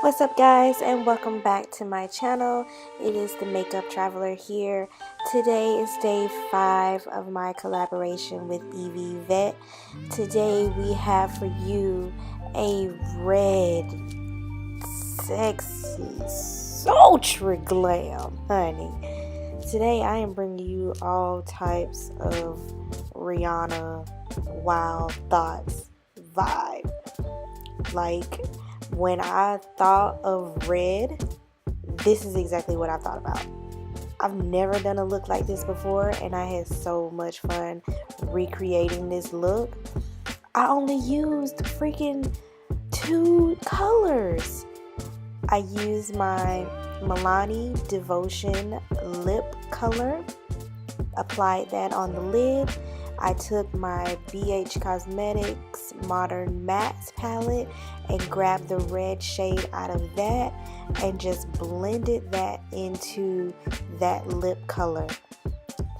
What's up guys, and welcome back to my channel. It is the Makeup Traveler here. Today is day 5 of my collaboration with Evy Evette. Today we have for you a red, sexy, sultry glam, honey. Today I am bringing you all types of Rihanna wild thoughts vibe. Like, when I thought of red, this is exactly what I thought about. I've never done a look like this before, and I had so much fun recreating this look. I only used freaking 2 colors. I used my Milani Devotion lip color, applied that on the lid. I took my BH Cosmetics Modern Mattes palette and grabbed the red shade out of that and just blended that into that lip color.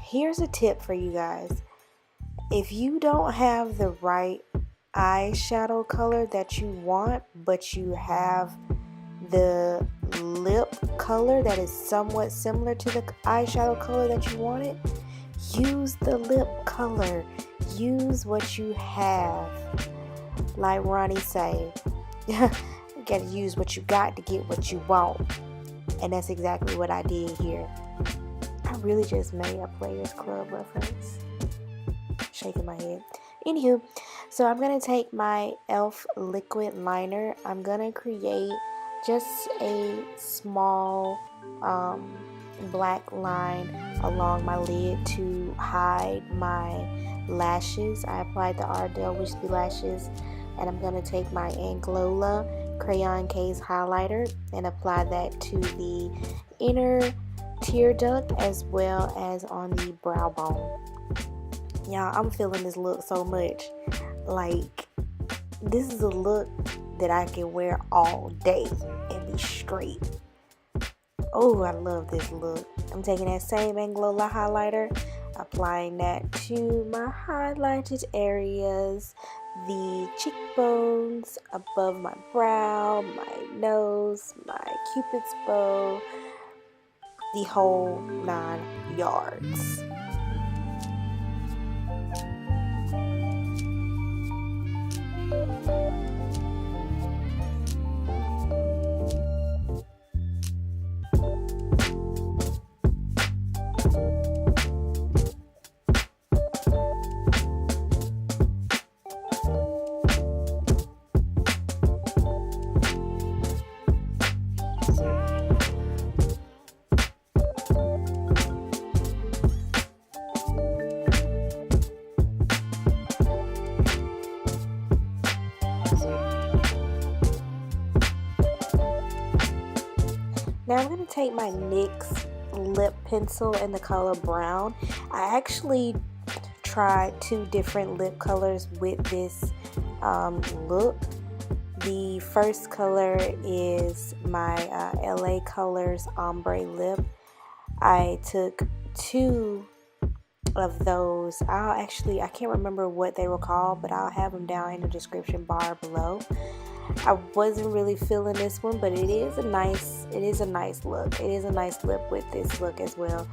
Here's a tip for you guys. If you don't have the right eyeshadow color that you want, but you have the lip color that is somewhat similar to the eyeshadow color that you wanted, use the lip color. Use what you have. Like Ronnie say, you gotta use what you got to get what you want. And that's exactly what I did here. I really just made a Players Club reference. Shaking my head. Anywho, so I'm gonna take my E.L.F. liquid liner. I'm gonna create just a small black line along my lid to hide my lashes. I applied the Ardell Wispy lashes, and I'm going to take my Anglola Crayon Case highlighter and apply that to the inner tear duct as well as on the brow bone. Y'all, I'm feeling this look so much. Like, this is a look that I can wear all day and be straight. Oh, I love this look. I'm taking that same Anglola highlighter, applying that to my highlighted areas, the cheekbones, above my brow, my nose, my cupid's bow, the whole 9 yards. Now I'm going to take my N.Y.X lip pencil in the color brown. I actually tried 2 different lip colors with this look. The first color is my LA Colors Ombre Lip. I took 2 of those. I can't remember what they were called, but I'll have them down in the description bar below. I wasn't really feeling this one, but it is a nice look. It is a nice lip with this look as well.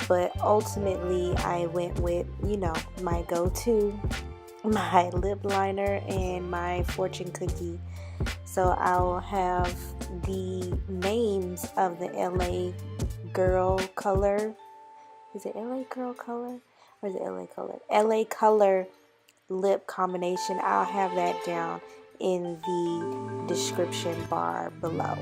But ultimately, I went with, my go-to, my lip liner and my fortune cookie. So I'll have the names of the LA Girl color. Is it LA Girl color? Or is it LA color? LA color lip combination. I'll have that down in the description bar below.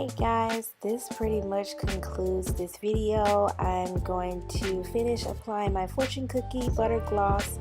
Alright guys, this pretty much concludes this video. I'm going to finish applying my fortune cookie butter gloss,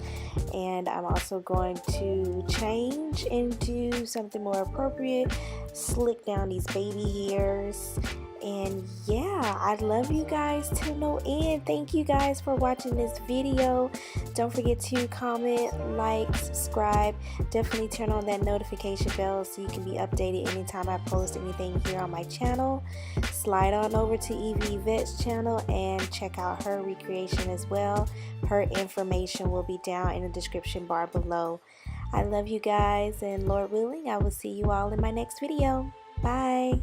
and I'm also going to change into something more appropriate, slick down these baby hairs. And yeah, I love you guys to no end. Thank you guys for watching this video. Don't forget to comment, like, subscribe. Definitely turn on that notification bell so you can be updated anytime I post anything here on my channel. Slide on over to Evy Evette's channel and check out her recreation as well. Her information will be down in the description bar below. I love you guys, and Lord willing, I will see you all in my next video. Bye.